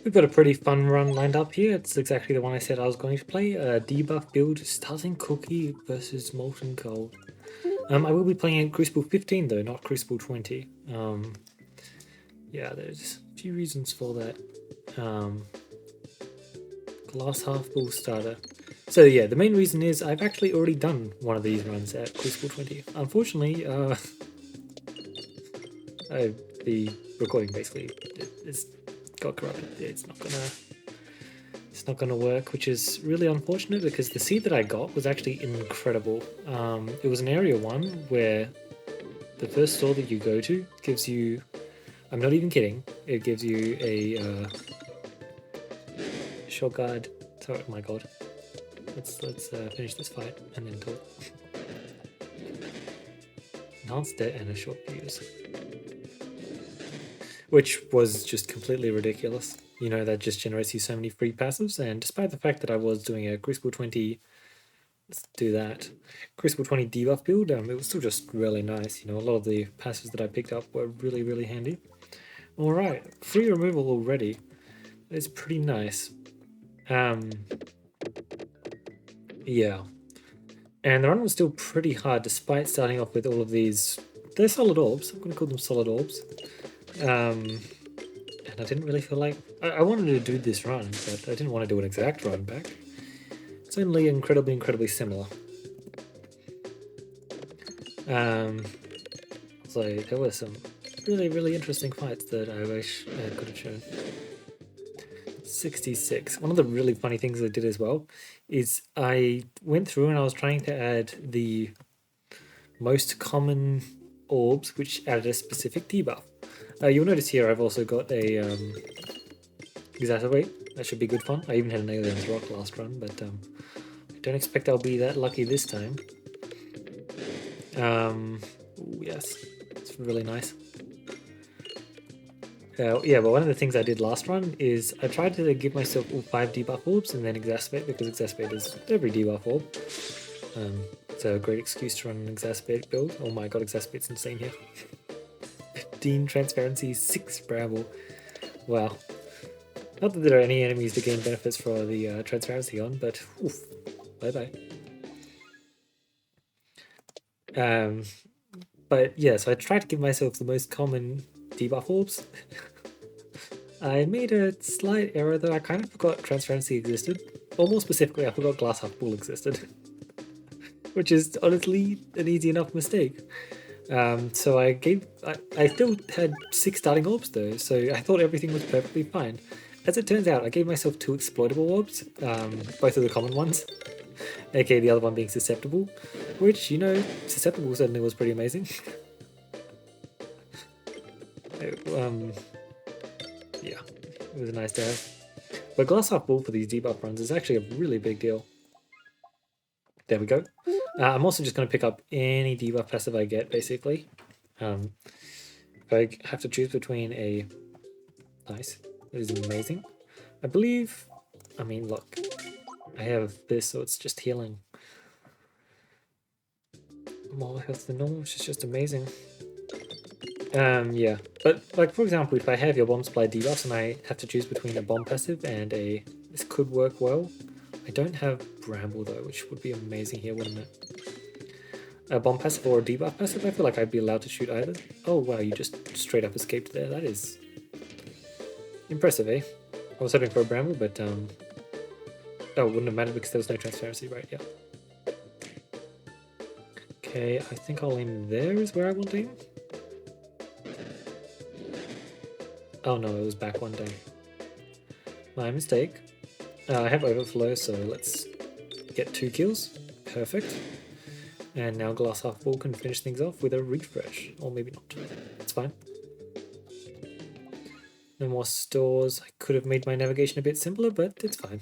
We've got a pretty fun run lined up here. It's exactly the one I said I was going to play. A debuff build, starting Cookie versus Molten Gold. I will be playing in Crucible 15 though, not Crucible 20. Yeah, there's a few reasons for that. Glass half bull starter. So yeah, the main reason is I've actually already done one of these runs at Crucible 20. Unfortunately, the recording basically it's got corrupted. It's not gonna work, which is really unfortunate because the seed that I got was actually incredible. It was an area 1 where the first store that you go to gives you, I'm not even kidding, it gives you a short guard. Oh my god. Let's finish this fight and then talk. Enhanced debt and a short fuse. Which was just completely ridiculous. You know, that just generates you so many free passives, and despite the fact that I was doing a Crucible 20, let's do that, Crucible 20 debuff build, it was still just really nice. You know, a lot of the passives that I picked up were really, really handy. Alright, free removal already. It's pretty nice. Yeah. And the run was still pretty hard despite starting off with all of these, they're solid orbs, I'm going to call them solid orbs. And I didn't really feel like, I wanted to do this run, but I didn't want to do an exact run back. It's only incredibly similar. So there were some really interesting fights that I wish I could have shown. 66. One of the really funny things I did as well is I went through and I was trying to add the most common orbs which added a specific debuff. You'll notice here I've also got a exacerbate. That should be good fun. I even had an alien's rock last run, but I don't expect I'll be that lucky this time. Ooh, yes, it's really nice. Yeah, but one of the things I did last run is I tried to give myself all 5 debuff orbs and then exacerbate, because exacerbate is every debuff orb. It's a great excuse to run an exacerbate build. Oh my god, exacerbate's insane here. 15 transparency, 6 bramble. Wow. Not that there are any enemies to gain benefits for the transparency on, but oof, bye bye. But yeah, so I tried to give myself the most common debuff orbs. I made a slight error though. I kind of forgot transparency existed. Or more specifically, I forgot glass half full existed. Which is honestly an easy enough mistake. So I still had 6 starting orbs though, so I thought everything was perfectly fine. As it turns out, I gave myself 2 exploitable orbs, both of the common ones, aka the other one being susceptible, which, you know, susceptible certainly was pretty amazing. Yeah, it was nice to have. But glass half full for these debuff runs is actually a really big deal. There we go. I'm also just going to pick up any debuff passive I get, basically. If I have to choose between a... Nice. That is amazing. I believe... I mean, look. I have this, so it's just healing. More health than normal, which is just amazing. Yeah. But, like, for example, if I have your bomb supply debuffs and I have to choose between a bomb passive and a... This could work well. I don't have Bramble though, which would be amazing here, wouldn't it? A bomb passive or a debuff passive, I feel like I'd be allowed to shoot either. Oh wow, you just straight up escaped there. That is impressive, eh? I was hoping for a Bramble, but oh, it wouldn't have mattered because there was no transparency, right? Yeah. Okay, I think I'll aim there is where I will aim. Oh no, it was back one day. My mistake. I have overflow, so let's get 2 kills. Perfect. And now glass half full can finish things off with a refresh. Or maybe not. It's fine. No more stores. I could have made my navigation a bit simpler, but it's fine.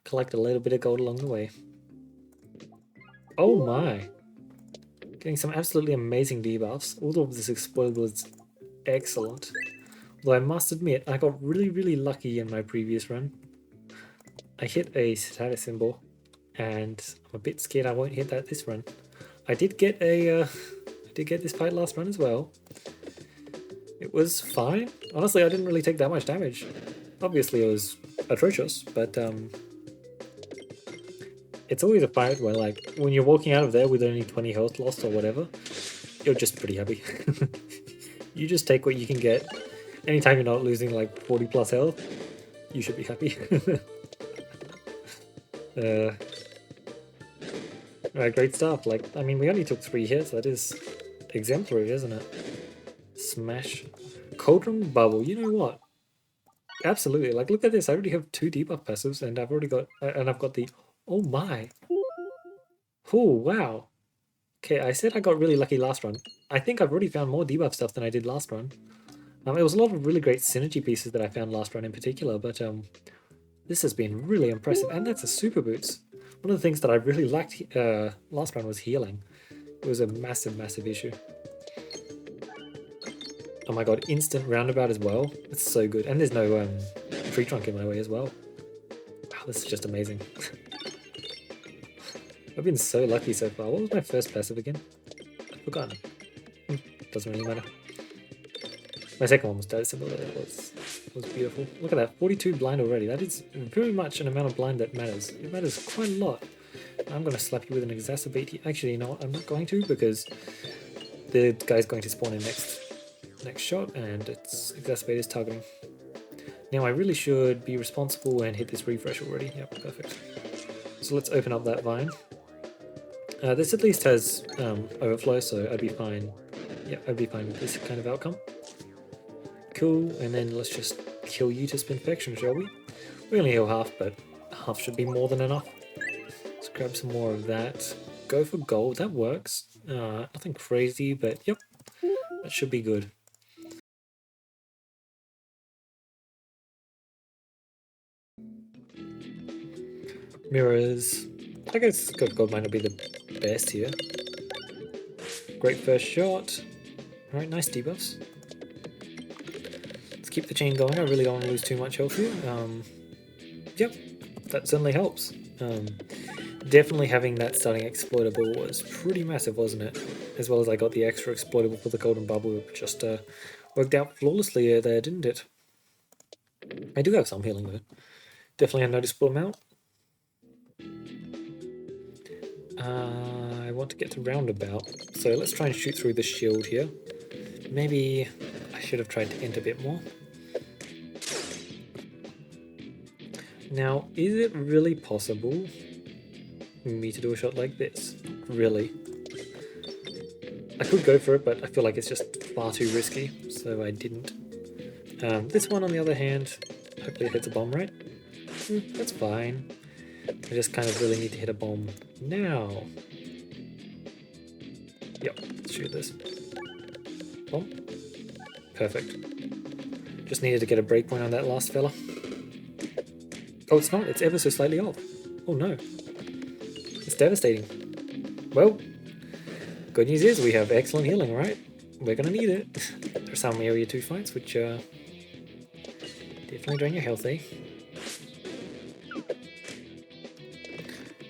Collect a little bit of gold along the way. Oh my! Getting some absolutely amazing debuffs. All of this exploit was excellent. Though I must admit, I got really lucky in my previous run. I hit a status symbol, and I'm a bit scared I won't hit that this run. I did get this fight last run as well. It was fine. Honestly, I didn't really take that much damage. Obviously it was atrocious, but it's always a fight where, like, when you're walking out of there with only 20 health lost or whatever, you're just pretty happy. You just take what you can get. Anytime you're not losing like 40 plus health, you should be happy. Alright, great stuff. Like, I mean, we only took 3 hits. That is exemplary, isn't it? Smash. Cauldron Bubble. You know what? Absolutely. Like, look at this. I already have 2 debuff passives, and I've already got, and I've got the, oh my. Oh, wow. Okay, I said I got really lucky last run. I think I've already found more debuff stuff than I did last run. It was a lot of really great synergy pieces that I found last run in particular, but this has been really impressive. And that's a super boots. One of the things that I really liked last run was healing. It was a massive, massive issue. Oh my god, instant roundabout as well. It's so good. And there's no tree trunk in my way as well. Wow, this is just amazing. I've been so lucky so far. What was my first passive again? I've forgotten. Doesn't really matter. My second one was dead similar. It was beautiful. Look at that, 42 blind already. That is very much an amount of blind that matters. It matters quite a lot. I'm going to slap you with an exacerbate here. Actually, you know what? I'm not going to, because the guy's going to spawn in next shot, and it's exacerbate is targeting. Now I really should be responsible and hit this refresh already. Yep, perfect. So let's open up that vine. This at least has overflow, so I'd be fine. Yeah, I'd be fine with this kind of outcome. Cool, and then let's just kill you to Spinfection, shall we? We only heal half, but half should be more than enough. Let's grab some more of that. Go for gold, that works. Nothing crazy, but yep, that should be good. Mirrors. I guess gold might not be the best here. Great first shot. Alright, nice debuffs. Let's keep the chain going. I really don't want to lose too much health here. Yep, that certainly helps. Definitely having that starting exploitable was pretty massive, wasn't it? As well as I got the extra exploitable for the golden bubble. It just worked out flawlessly there, didn't it? I do have some healing though. Definitely a noticeable amount. I want to get to roundabout, so let's try and shoot through the shield here. Maybe I should have tried to int a bit more. Now, is it really possible for me to do a shot like this? Really? I could go for it, but I feel like it's just far too risky, so I didn't. This one, on the other hand, hopefully it hits a bomb, right? That's fine. I just kind of really need to hit a bomb now. Yep, let's shoot this. Bomb. Perfect. Just needed to get a breakpoint on that last fella. Oh, it's not. It's ever so slightly off. Oh no. It's devastating. Well, good news is we have excellent healing, right? We're gonna need it. There's some area 2 fights, which definitely drain your health, eh?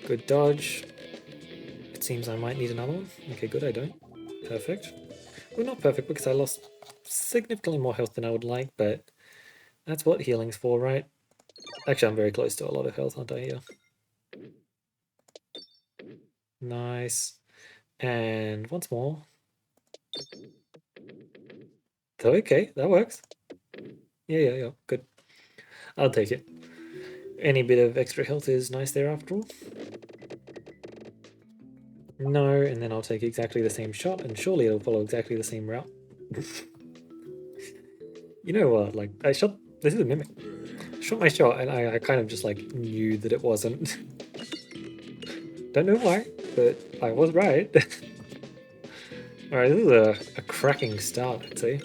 Good dodge. It seems I might need another one. Okay, good, I don't. Perfect. Well, not perfect because I lost significantly more health than I would like, but that's what healing's for, right? Actually, I'm very close to a lot of health, aren't I, here? Nice. And once more. Okay, that works. Yeah, good. I'll take it. Any bit of extra health is nice there after all. No, and then I'll take exactly the same shot, and surely it'll follow exactly the same route. You know what, like, this is a mimic. I shot my shot, and I kind of just, like, knew that it wasn't. Don't know why, but I was right. Alright, this is a cracking start, I'd say.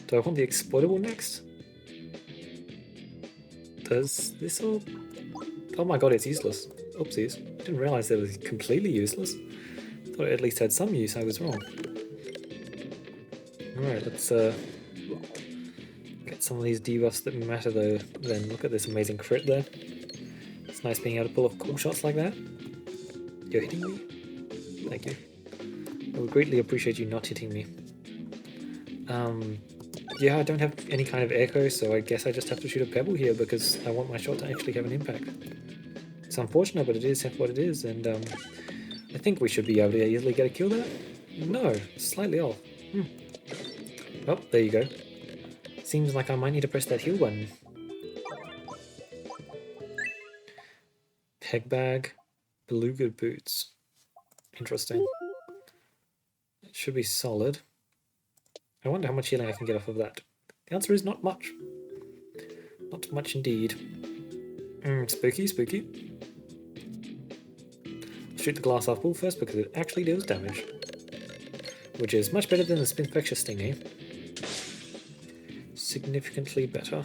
Do I want the exploitable next? Does this all... Oh my god, it's useless. Oopsies. Didn't realize that it was completely useless. Thought it at least had some use. I was wrong. Alright, let's get some of these debuffs that matter though. Then look at this amazing crit there. It's nice being able to pull off cool shots like that. You're hitting me? Thank you. I would greatly appreciate you not hitting me. Yeah, I don't have any kind of echo, so I guess I just have to shoot a pebble here because I want my shot to actually have an impact. It's unfortunate, but it is what it is, and I think we should be able to easily get a kill there. No, slightly off. Oh, there you go. Seems like I might need to press that heal button. Peg bag, beluga boots. Interesting. It should be solid. I wonder how much healing I can get off of that. The answer is not much. Not much indeed. Spooky, spooky. Shoot the glass half ball first because it actually deals damage. Which is much better than the Spinfectious Stingray. Significantly better.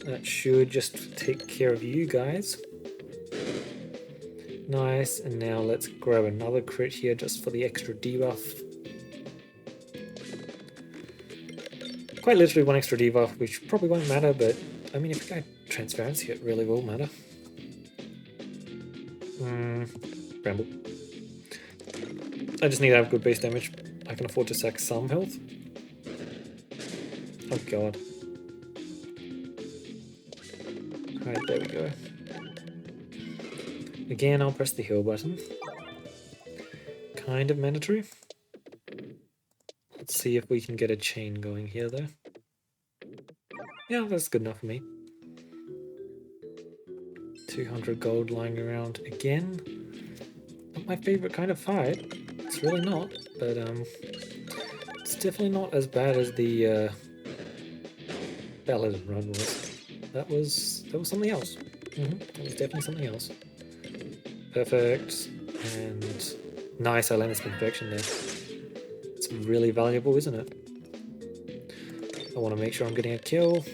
That should just take care of you guys. Nice, and now let's grab another crit here just for the extra debuff. Quite literally one extra debuff, which probably won't matter, but I mean, if I go transparency, it really will matter. Bramble. I just need to have good base damage. I can afford to sack some health. Oh god. Alright, there we go. Again, I'll press the heal button. Kind of mandatory. Let's see if we can get a chain going here, though. Yeah, that's good enough for me. 200 gold lying around again. Not my favorite kind of fight. It's really not, but it's definitely not as bad as the Paladin run was. That was something else. That was definitely something else. Perfect. And nice, I landed some infection there. It's really valuable, isn't it? I want to make sure I'm getting a kill.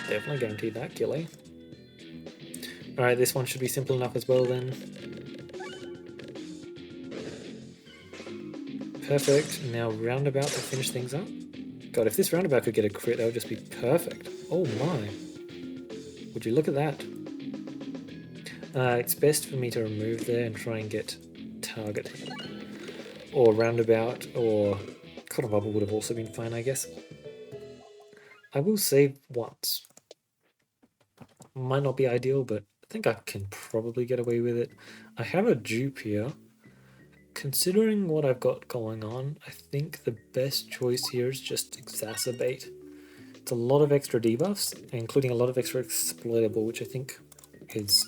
Definitely guaranteed that kill, eh? Alright, this one should be simple enough as well then. Perfect. Now roundabout to finish things up. God, if this roundabout could get a crit, that would just be perfect. Oh my. Would you look at that? It's best for me to remove there and try and get target. Or roundabout, or cotton bubble would have also been fine, I guess. I will save once. Might not be ideal, but I think I can probably get away with it. I have a dupe here. Considering what I've got going on, I think the best choice here is just exacerbate. It's a lot of extra debuffs, including a lot of extra exploitable, which I think is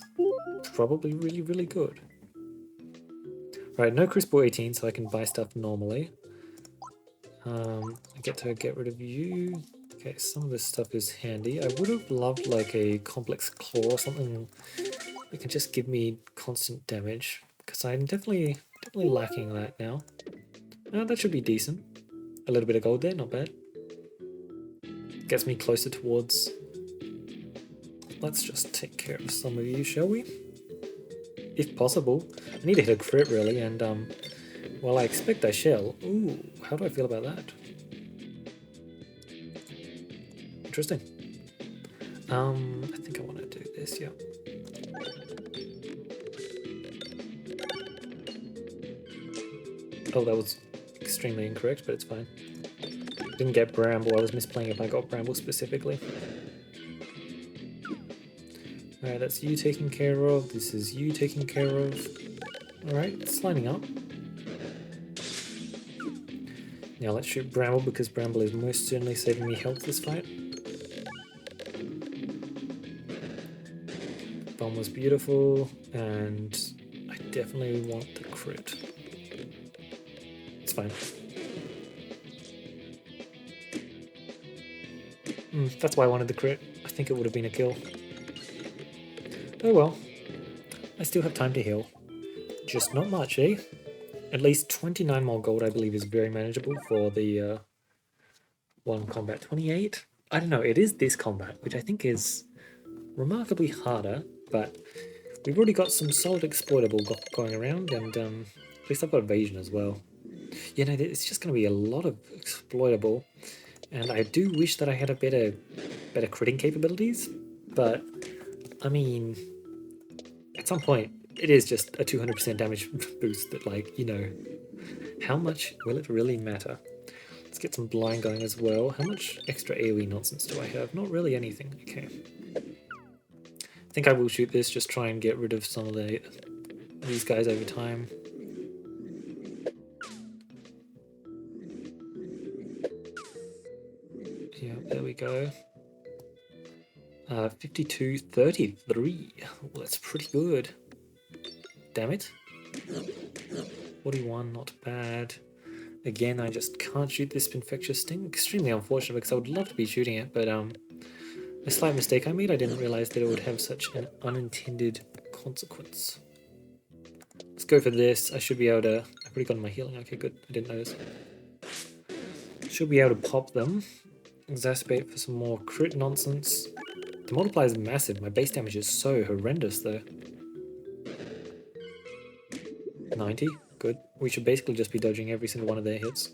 probably really, really good. Right, no Crucible 18, so I can buy stuff normally. I get to get rid of you. Okay, some of this stuff is handy. I would have loved like a complex claw or something that can just give me constant damage, because I'm definitely lacking that now. That should be decent. A little bit of gold there, not bad. Gets me closer towards... Let's just take care of some of you, shall we? If possible. I need to hit a crit really, and well, I expect I shall. Ooh, how do I feel about that? Interesting. I think I want to do this, yeah. Oh, that was extremely incorrect, but it's fine. Didn't get Bramble, I was misplaying if I got Bramble specifically. Alright, that's you taken care of, this is you taken care of. Alright, it's lining up. Now let's shoot Bramble, because Bramble is most certainly saving me health this fight. Bomb was beautiful, and I definitely want the crit. It's fine. That's why I wanted the crit. I think it would have been a kill. Oh well. I still have time to heal. Just not much, eh? At least 29 more gold, I believe, is very manageable for the one combat. 28? I don't know, it is this combat, which I think is remarkably harder, but we've already got some solid exploitable going around, and at least I've got evasion as well. You know, it's just going to be a lot of exploitable, and I do wish that I had a better critting capabilities, but I mean, at some point, it is just a 200% damage boost that, like, you know, How much will it really matter? Let's get some blind going as well. How much extra AoE nonsense do I have? Not really anything. Okay. I think I will shoot this, just try and get rid of some of these guys over time. Yeah, there we go. 52-33. Well, that's pretty good. Damn it. 41, not bad. Again, I just can't shoot this infectious thing. Extremely unfortunate because I would love to be shooting it, but a slight mistake I made. I didn't realize that it would have such an unintended consequence. Let's go for this. I should be able to... I've already gotten my healing. Okay, good. I didn't notice. Should be able to pop them. Exacerbate for some more crit nonsense. The multiplier is massive. My base damage is so horrendous, though. 90. Good. We should basically just be dodging every single one of their hits.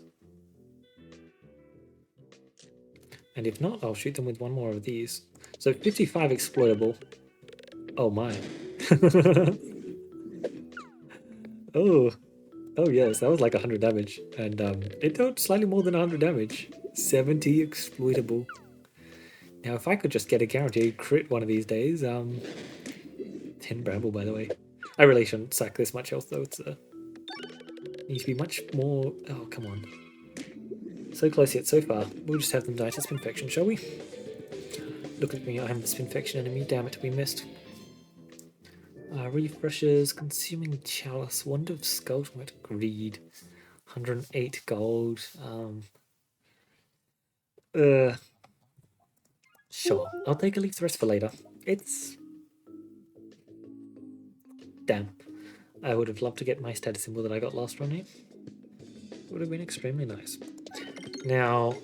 And if not, I'll shoot them with one more of these. So 55 exploitable. Oh my. Oh. Oh yes, that was like 100 damage. And it dealt slightly more than 100 damage. 70 exploitable. Now if I could just get a guaranteed crit one of these days, 10 bramble by the way. I really shouldn't sack this much health though, it's needs to be much more... Oh, come on. So close yet so far. We'll just have them die to Spinfection, shall we? Look at me, I am the Spinfection enemy. Damn it, we missed. Refreshes, Consuming Chalice, Wand of Skulltwit, Greed, 108 gold. Sure, I'll take a leaf the rest for later. It's... Damn. I would have loved to get my status symbol that I got last run here. Would have been extremely nice. Now,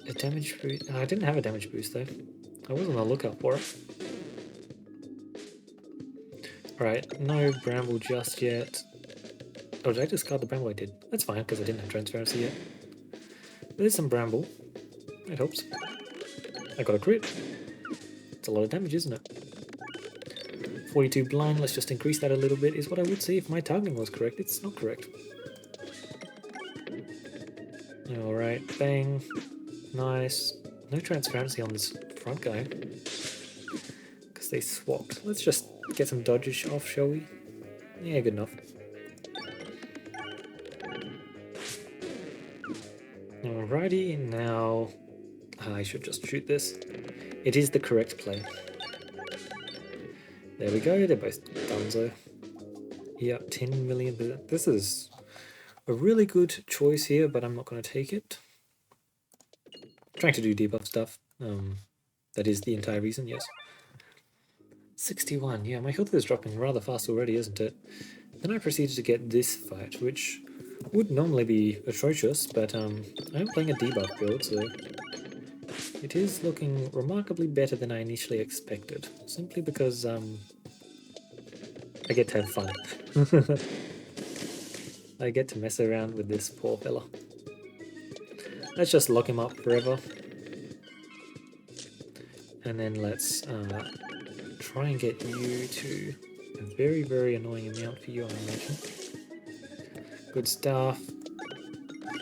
a damage boost... I didn't have a damage boost though. I was on the lookout for it. Alright, no bramble just yet. Oh, did I discard the bramble? I did. That's fine, because I didn't have transparency yet. There's some bramble. It helps. I got a crit. It's a lot of damage, isn't it? 42 blind, let's just increase that a little bit, is what I would say if my targeting was correct. It's not correct. Alright, bang. Nice. No transparency on this front guy. Because they swapped. Let's just get some dodges off, shall we? Yeah, good enough. Alrighty, now... I should just shoot this. It is the correct play. There we go, they're both donezo. Yeah, 10 million. This is a really good choice here, but I'm not going to take it. I'm trying to do debuff stuff. That is the entire reason, yes. 61, yeah, my health is dropping rather fast already, isn't it? Then I proceeded to get this fight, which would normally be atrocious, but I'm playing a debuff build, so it is looking remarkably better than I initially expected, simply because I get to have fun. I get to mess around with this poor fella. Let's just lock him up forever. And then let's try and get you to a very, very annoying amount for you, I imagine. Good stuff.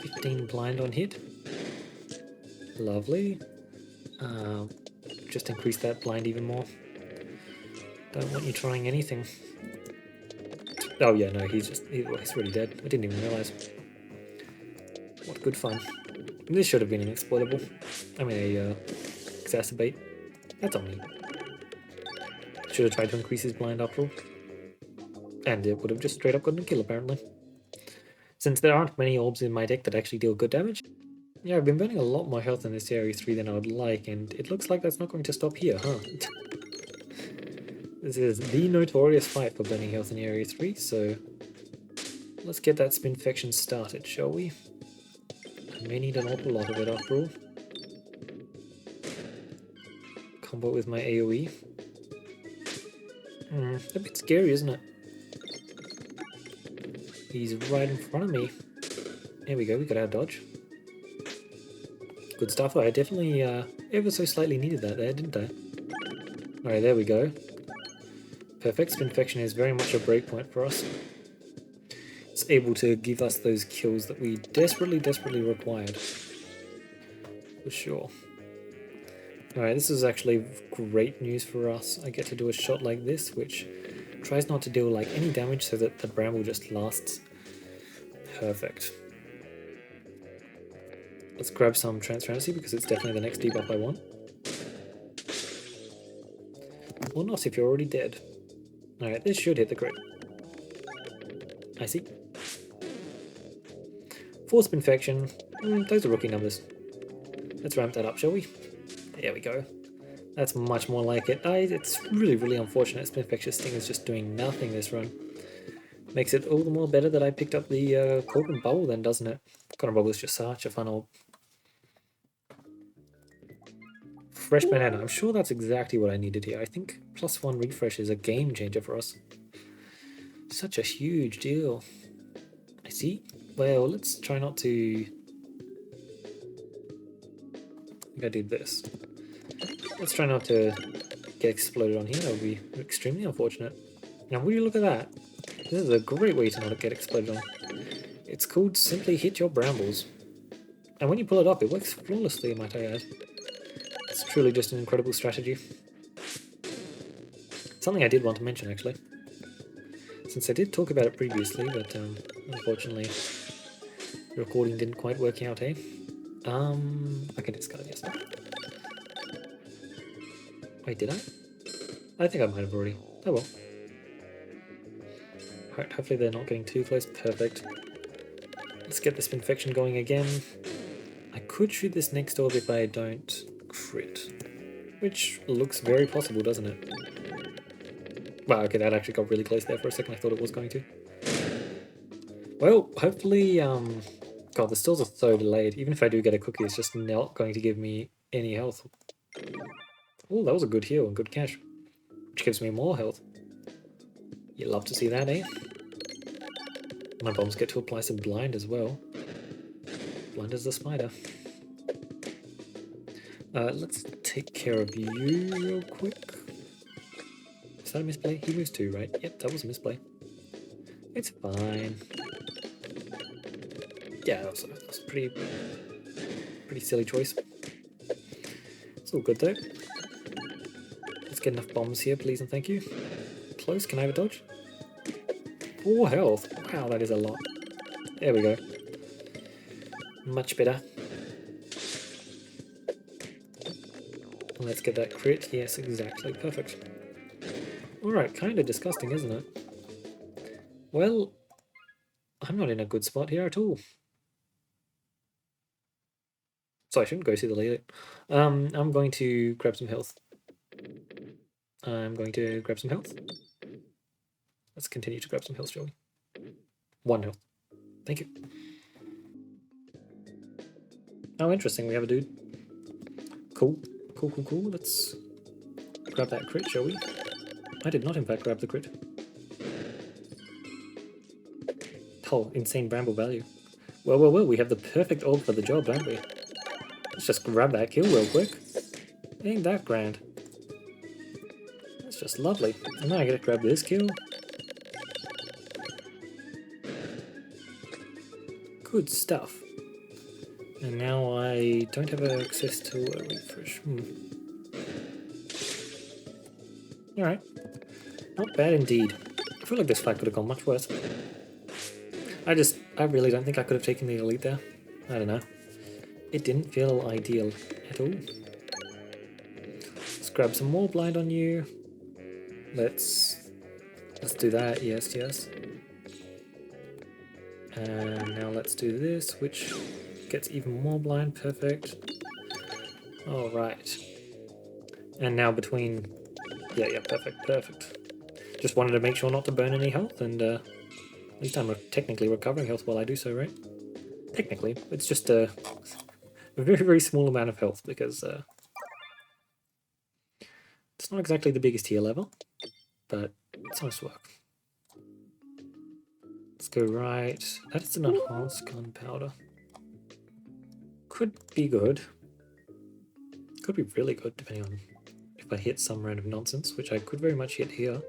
15 blind on hit. Lovely. Just increase that blind even more. Don't want you trying anything. Oh yeah, no, he's already dead. I didn't even realize. What good fun. This should have been an exploitable. I mean a exacerbate. That's on me. Should have tried to increase his blind after all. And it would have just straight up gotten a kill apparently. Since there aren't many orbs in my deck that actually deal good damage. Yeah, I've been burning a lot more health in this area 3 than I would like, and it looks like that's not going to stop here, huh? This is the notorious fight for burning health in area 3, so let's get that Spinfection started, shall we? I may need an awful lot of it after all. Combo with my AoE. A bit scary, isn't it? He's right in front of me. There we go, we got our dodge. Good stuff. I definitely ever so slightly needed that there, didn't I? Alright, there we go. Perfect. Spinfection is very much a breakpoint for us. It's just able to give us those kills that we desperately required. For sure. Alright, this is actually great news for us. I get to do a shot like this, which tries not to deal like any damage so that the bramble just lasts. Perfect. Let's grab some transparency because it's definitely the next debuff I want. Or not if you're already dead. Alright, this should hit the crit. I see. Force of infection. Those are rookie numbers. Let's ramp that up, shall we? There we go. That's much more like it. It's really unfortunate. Spin Infectious Sting is just doing nothing this run. Makes it all the more better that I picked up the Corcoran Bubble then, doesn't it? Corcoran Bubble is just such a fun orb. Fresh Banana. I'm sure that's exactly what I needed here. I think +1 refresh is a game changer for us. Such a huge deal. I see. Well, let's try not to... I think I did this. Let's try not to get exploded on here. That would be extremely unfortunate. Now, will you look at that? This is a great way to not get exploded on. It's called Simply Hit Your Brambles. And when you pull it up, it works flawlessly, might I add. It's truly just an incredible strategy. Something I did want to mention, actually. Since I did talk about it previously, but unfortunately the recording didn't quite work out, eh? I can discard it, yes. Wait, did I? I think I might have already. Oh well. Alright, hopefully they're not getting too close. Perfect. Let's get this infection going again. I could shoot this next orb if I don't crit. Which looks very possible, doesn't it? Wow, okay, that actually got really close there for a second. I thought it was going to. Well, hopefully, God, the stills are so delayed. Even if I do get a cookie, it's just not going to give me any health. Oh, that was a good heal and good catch. Which gives me more health. You love to see that, eh? My bombs get to apply some blind as well. Blind as the spider. Let's take care of you real quick. Is that a misplay? He moves too, right? Yep, that was a misplay. It's fine. Yeah, that was a pretty silly choice. It's all good though. Let's get enough bombs here, please and thank you. Close, can I have a dodge? 4 health. Wow, that is a lot. There we go. Much better. Let's get that crit. Yes, exactly. Perfect. Alright, kind of disgusting, isn't it? Well, I'm not in a good spot here at all. So I shouldn't go see the leader. I'm going to grab some health. Let's continue to grab some health, shall we? 1 health. Thank you. Oh, interesting. We have a dude. Cool. Let's grab that crit, shall we? I did not, in fact, grab the crit. Oh, insane bramble value. Well, we have the perfect orb for the job, don't we? Let's just grab that kill real quick. Ain't that grand. That's just lovely. And now I gotta grab this kill. Good stuff. And now I don't have access to a refresh. Alright. Not bad indeed. I feel like this fight could have gone much worse. I really don't think I could have taken the elite there. I don't know. It didn't feel ideal at all. Let's grab some more blind on you. Let's do that, yes. And now let's do this, which gets even more blind, perfect. Alright. And now between... Yeah, perfect. Just wanted to make sure not to burn any health, and at least I'm technically recovering health while I do so, right? Technically, it's just a very small amount of health, because it's not exactly the biggest heal level, but it's nice work. Let's go right. That is an enhanced gunpowder. Could be good. Could be really good, depending on if I hit some random nonsense, which I could very much hit here.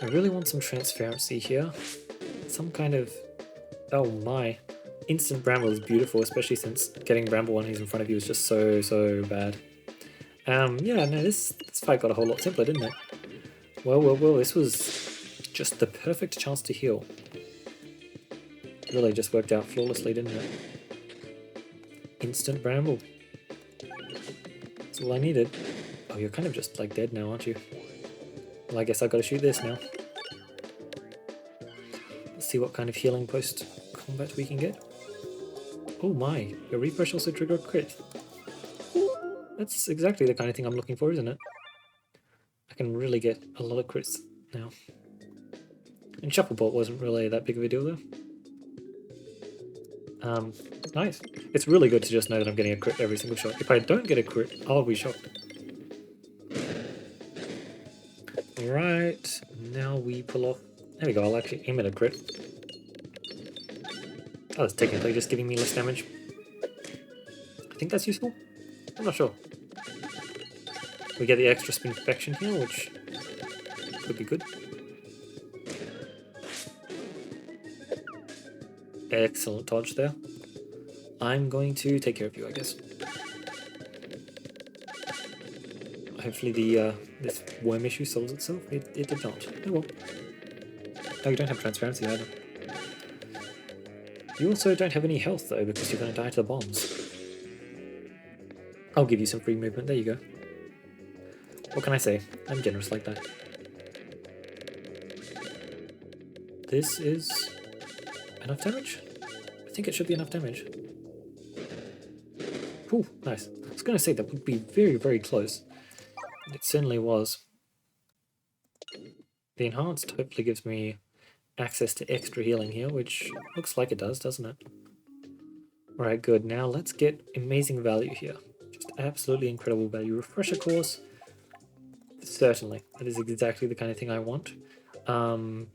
I really want some transparency here. some kind of... Oh my. Instant Bramble is beautiful, especially since getting Bramble when he's in front of you is just so bad. Yeah, no, this fight got a whole lot simpler, didn't it? Well, this was just the perfect chance to heal. Really just worked out flawlessly, didn't it? Instant Bramble. That's all I needed. Oh, you're kind of just like dead now, aren't you? Well, I guess I've got to shoot this now. Let's see what kind of healing post-combat we can get. Oh my, your refresh also triggered crit. That's exactly the kind of thing I'm looking for, isn't it? I can really get a lot of crits now. And Shufflebolt wasn't really that big of a deal though. Nice. It's really good to just know that I'm getting a crit every single shot. If I don't get a crit, I'll be shocked. Alright, now we pull off... There we go, I'll actually aim at a crit. Oh, that's technically just giving me less damage. I think that's useful? I'm not sure. We get the extra spin perfection here, which could be good. Excellent dodge there. I'm going to take care of you, I guess. Hopefully the this worm issue solves itself. It did not. Oh well. Oh, you don't have transparency either. You also don't have any health though, because you're going to die to the bombs. I'll give you some free movement. There you go. What can I say? I'm generous like that. This is enough damage? I think it should be enough damage. Ooh, nice. I was going to say that would be very close. It certainly was. The enhanced hopefully gives me access to extra healing here, which looks like it does, doesn't it? Alright, good. Now let's get amazing value here. Just absolutely incredible value. Refresher course. Certainly. That is exactly the kind of thing I want. You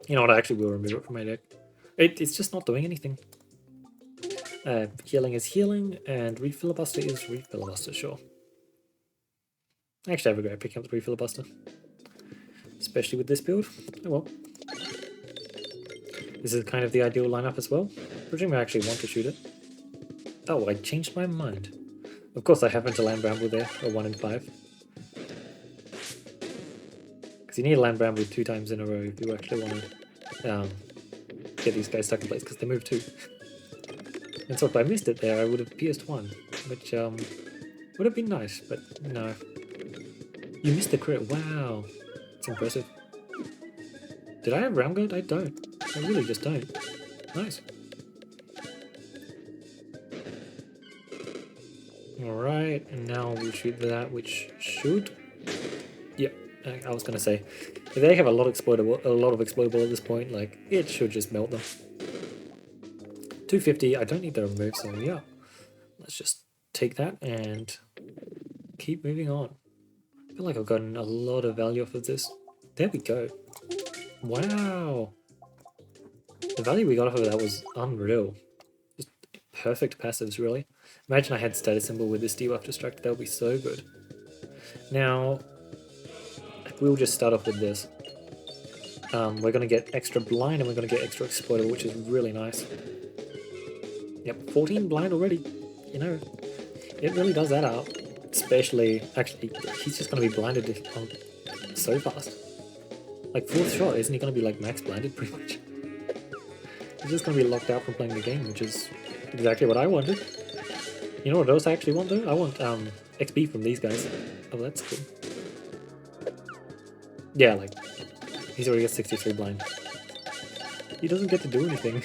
know what, I actually will remove it from my deck. It's just not doing anything. Healing is healing, and Refilibuster is Refilibuster, sure. I actually have a go at picking up the Refilibuster. Especially with this build. Oh well. This is kind of the ideal lineup as well. Presumably I actually want to shoot it. Oh, I changed my mind. Of course I happen to land Bramble there, a 1 in 5. Because you need to land Bramble 2 times in a row if you actually want to get these guys stuck in place, because they move too. And so if I missed it there, I would have pierced 1, which would have been nice, but no. You missed the crit, wow. That's impressive. Did I have Round Guard? I don't. I really just don't. Nice. Alright, and now we'll shoot that, which should... Yep, I was gonna say, if they have a lot of explodable at this point, like, it should just melt them. 250, I don't need the remove, so yeah. Let's just take that and keep moving on. I feel like I've gotten a lot of value off of this. There we go. Wow. The value we got off of that was unreal. Just perfect passives, really. Imagine I had status symbol with this debuff distracted, that would be so good. Now, we'll just start off with this. We're going to get extra blind and we're going to get extra exploitable, which is really nice. Yep, 14 blind already. You know, it really does that out. Especially, actually, he's just going to be blinded so fast. Like, 4th shot, isn't he going to be like max blinded pretty much? He's just going to be locked out from playing the game, which is exactly what I wanted. You know what else I actually want though? I want XP from these guys. Oh, that's cool. Yeah, like, he's already got 63 blind. He doesn't get to do anything.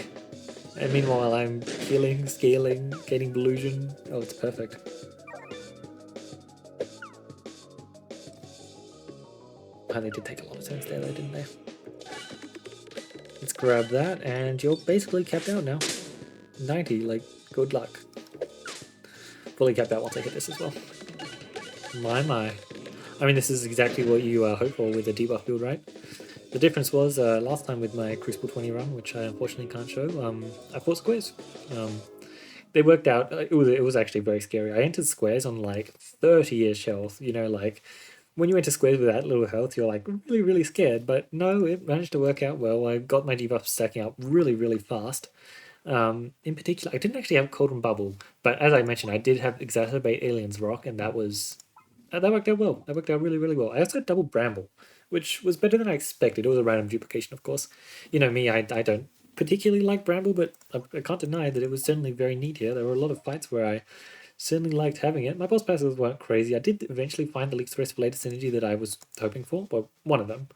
And meanwhile I'm healing, scaling, gaining Delusion. Oh, it's perfect. Oh, they did take a lot of turns there though, didn't they? Let's grab that, and you're basically capped out now. 90, like, good luck. Fully capped out once I hit this as well. My. I mean, this is exactly what you hope for with a debuff build, right? The difference was, last time with my Crucible 20 run, which I unfortunately can't show, I fought squares. They worked out, it was actually very scary. I entered squares on like 30-ish health, you know, like, when you went to squares with that little health, you're like really, really scared. But no, it managed to work out well. I got my debuffs stacking up really, really fast. In particular, I didn't actually have Cauldron Bubble, but as I mentioned, I did have Exacerbate Alien's Rock, and that worked out well. That worked out really, really well. I also had Double Bramble, which was better than I expected. It was a random duplication, of course. You know me, I don't particularly like Bramble, but I can't deny that it was certainly very neat here. There were a lot of fights where I certainly liked having it. My boss passes weren't crazy. I did eventually find the least threats related synergy that I was hoping for. Well, one of them.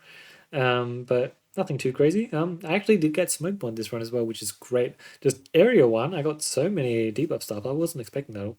But nothing too crazy. I actually did get Smoke Bond this run as well, which is great. Just Area 1, I got so many debuff stuff. I wasn't expecting that.